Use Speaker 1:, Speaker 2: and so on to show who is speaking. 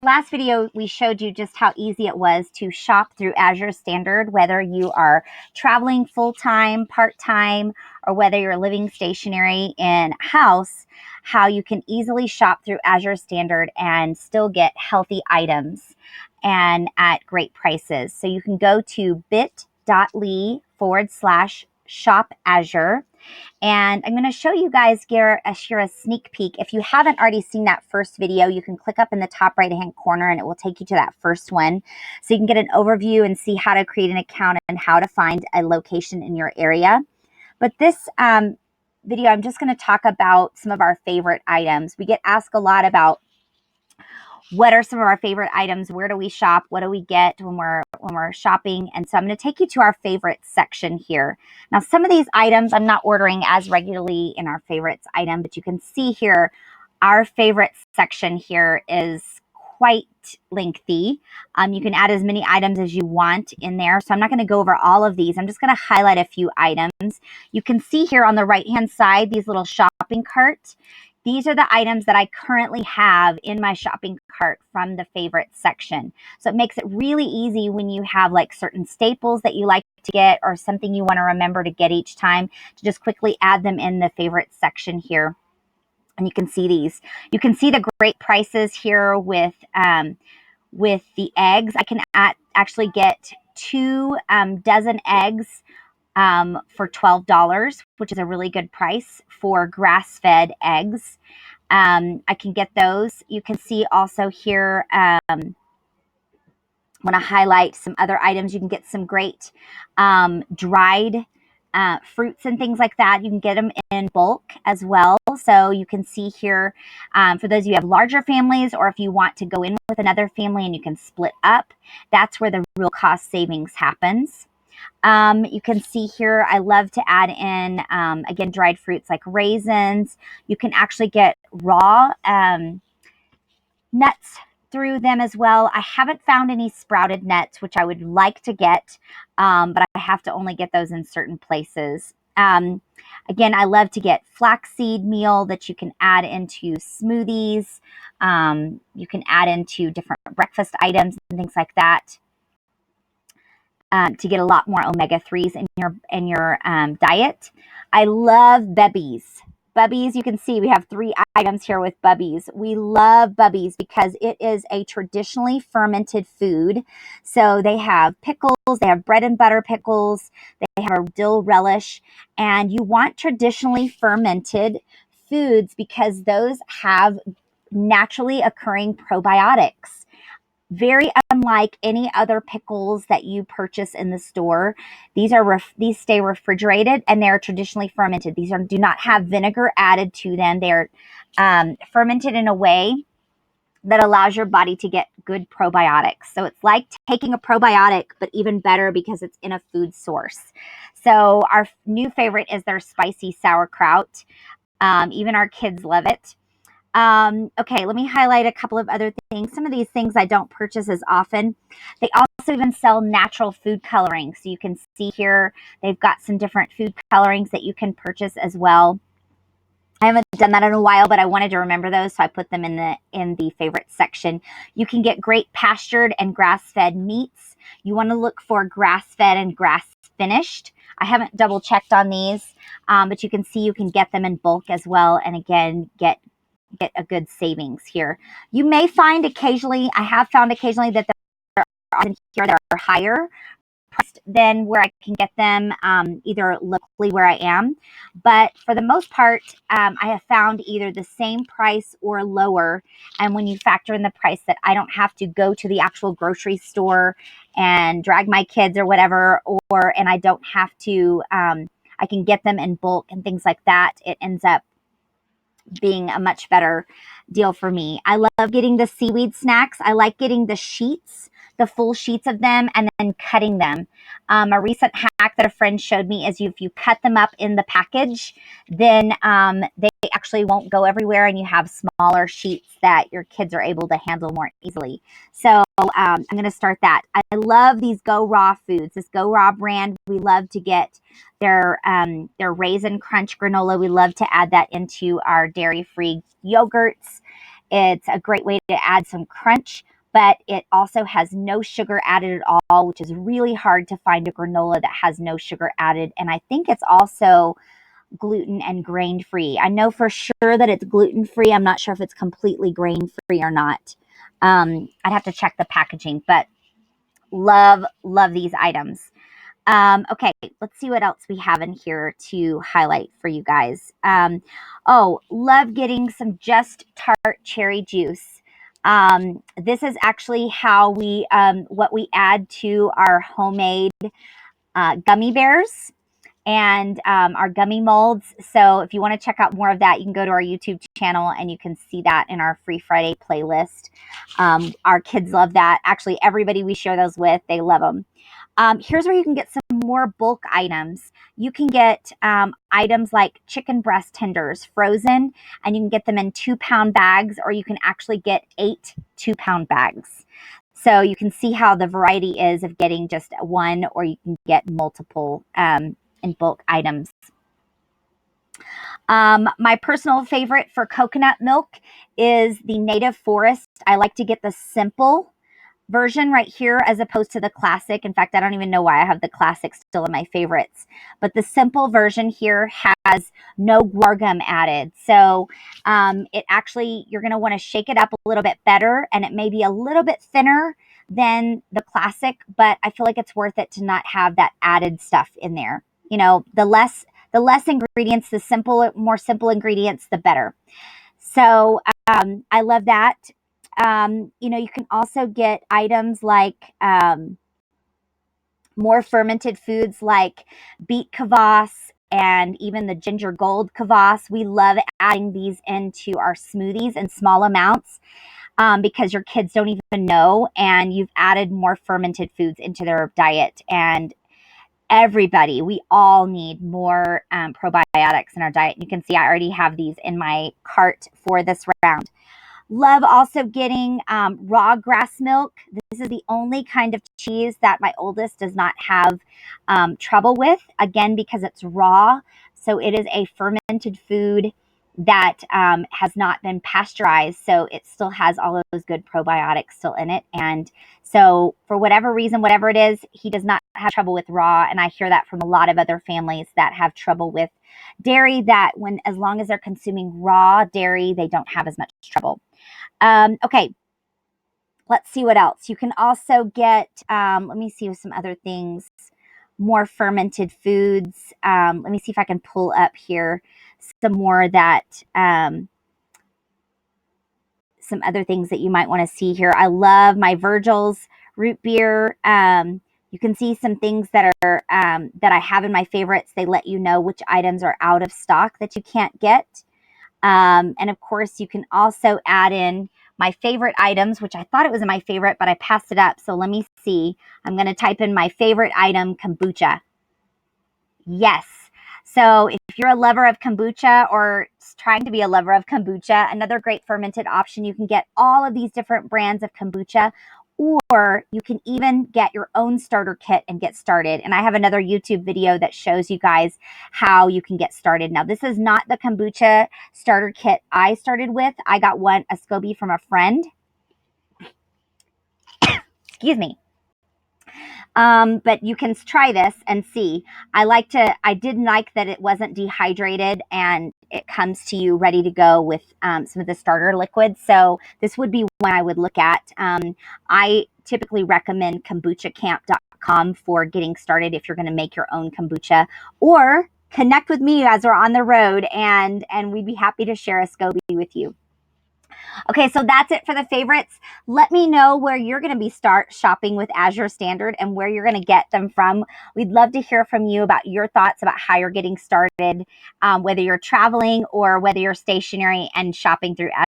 Speaker 1: Last video, we showed you just how easy it was to shop through Azure Standard, whether you are traveling full-time, part-time, or whether you're living stationary in house, how you can easily shop through Azure Standard and still get healthy items and at great prices. So you can go to bit.ly/shop Azure. And I'm going to show you guys here a sneak peek. If you haven't already seen that first video, you can click up in the top right hand corner and it will take you to that first one. So you can get an overview and see how to create an account and how to find a location in your area. But this video, I'm just going to talk about some of our favorite items. We get asked a lot about what are some of our favorite items, where do we shop, what do we get when we're shopping. And so I'm going to take you to our favorite section here. Now, some of these items I'm not ordering as regularly in our favorites item, but you can see here our favorite section here is quite lengthy. You can add as many items as you want in there. So I'm not going to go over all of these. I'm just going to highlight a few items. You can see here on the right hand side these little shopping carts. These are the items that I currently have in my shopping cart from the favorites section. So it makes it really easy when you have like certain staples that you like to get or something you want to remember to get each time to just quickly add them in the favorites section here. And you can see these. You can see the great prices here with the eggs. I can actually get 2 dozen eggs for $12, which is a really good price for grass-fed eggs. I can get those. You can see also here, want to highlight some other items. You can get some great dried fruits and things like that. You can get them in bulk as well. So you can see here, for those of you who have larger families, or if you want to go in with another family and you can split up, that's where the real cost savings happens. You can see here, I love to add in, again, dried fruits like raisins. You can actually get raw nuts through them as well. I haven't found any sprouted nuts, which I would like to get, but I have to only get those in certain places. Again, I love to get flaxseed meal that you can add into smoothies. You can add into different breakfast items and things like that. To get a lot more omega-3s in your diet. I love Bubbies. Bubbies, you can see we have 3 items here with Bubbies. We love Bubbies because it is a traditionally fermented food. So they have pickles, they have bread and butter pickles, they have a dill relish, and you want traditionally fermented foods because those have naturally occurring probiotics. Very unlike any other pickles that you purchase in the store. These stay refrigerated and they're traditionally fermented. These do not have vinegar added to them. They're fermented in a way that allows your body to get good probiotics. So it's like taking a probiotic, but even better because it's in a food source. So our new favorite is their spicy sauerkraut. Even our kids love it. Okay, let me highlight a couple of other things. Some of these things I don't purchase as often. They also even sell natural food coloring. So you can see here, they've got some different food colorings that you can purchase as well. I haven't done that in a while, but I wanted to remember those, so I put them in the favorites section. You can get great pastured and grass-fed meats. You want to look for grass-fed and grass-finished. I haven't double-checked on these, but you can see you can get them in bulk as well, and again, get a good savings here. You may find occasionally, I have found occasionally that there are here that are higher priced than where I can get them either locally where I am. But for the most part, I have found either the same price or lower. And when you factor in the price that I don't have to go to the actual grocery store and drag my kids or whatever, and I don't have to, I can get them in bulk and things like that, it ends up being a much better deal for me. I love getting the seaweed snacks. I like getting the sheets, the full sheets of them, and then cutting them. A recent hack that a friend showed me is if you cut them up in the package, then they actually won't go everywhere and you have smaller sheets that your kids are able to handle more easily. So I'm going to start that. I love these Go Raw foods. This Go Raw brand, we love to get their Raisin Crunch granola. We love to add that into our dairy-free yogurts. It's a great way to add some crunch, but it also has no sugar added at all, which is really hard to find a granola that has no sugar added. And I think it's also gluten and grain free. I know for sure that it's gluten free. I'm not sure if it's completely grain free or not. I'd have to check the packaging, but love these items. Okay, let's see what else we have in here to highlight for you guys. Oh, love getting some Just Tart cherry juice. This is actually how we, what we add to our homemade gummy bears and our gummy molds. So if you want to check out more of that, you can go to our YouTube channel and you can see that in our Free Friday playlist. Our kids love that. Actually, everybody we share those with, they love them. Here's where you can get some more bulk items. You can get items like chicken breast tenders frozen, and you can get them in 2-pound bags, or you can actually get 8 2-pound bags. So you can see how the variety is of getting just one, or you can get multiple in bulk items. My personal favorite for coconut milk is the Native Forest. I like to get the simple version right here as opposed to the classic. In fact, I don't even know why I have the classic still in my favorites. But the simple version here has no guar gum added. So it actually, you're going to want to shake it up a little bit better, and it may be a little bit thinner than the classic, but I feel like it's worth it to not have that added stuff in there. You know, the less ingredients, more simple ingredients, the better. So I love that. You know, you can also get items like more fermented foods like beet kvass and even the ginger gold kvass. We love adding these into our smoothies in small amounts because your kids don't even know, and you've added more fermented foods into their diet. And everybody, we all need more probiotics in our diet. You can see I already have these in my cart for this round. Love also getting raw grass milk. This is the only kind of cheese that my oldest does not have trouble with, again, because it's raw. So it is a fermented food that has not been pasteurized. So it still has all of those good probiotics still in it. And so for whatever reason, whatever it is, he does not have trouble with raw. And I hear that from a lot of other families that have trouble with dairy, that as long as they're consuming raw dairy, they don't have as much trouble. Okay, let's see what else. You can also get, let me see some other things, more fermented foods. Let me see if I can pull up here some more that, some other things that you might want to see here. I love my Virgil's root beer. You can see some things that are, that I have in my favorites. They let you know which items are out of stock that you can't get. And of course, you can also add in my favorite items, which I thought it was in my favorite, but I passed it up. So let me see. I'm going to type in my favorite item, kombucha. Yes. So if you're a lover of kombucha or trying to be a lover of kombucha, another great fermented option, you can get all of these different brands of kombucha, or you can even get your own starter kit and get started. And I have another YouTube video that shows you guys how you can get started. Now, this is not the kombucha starter kit I started with. I got a SCOBY from a friend. Excuse me. But you can try this and see. I did like that it wasn't dehydrated and it comes to you ready to go with some of the starter liquids. So this would be one I would look at. I typically recommend kombuchacamp.com for getting started if you're going to make your own kombucha, or connect with me as we're on the road, and we'd be happy to share a SCOBY with you. Okay, so that's it for the favorites. Let me know where you're going to be shopping with Azure Standard and where you're going to get them from. We'd love to hear from you about your thoughts about how you're getting started, whether you're traveling or whether you're stationary and shopping through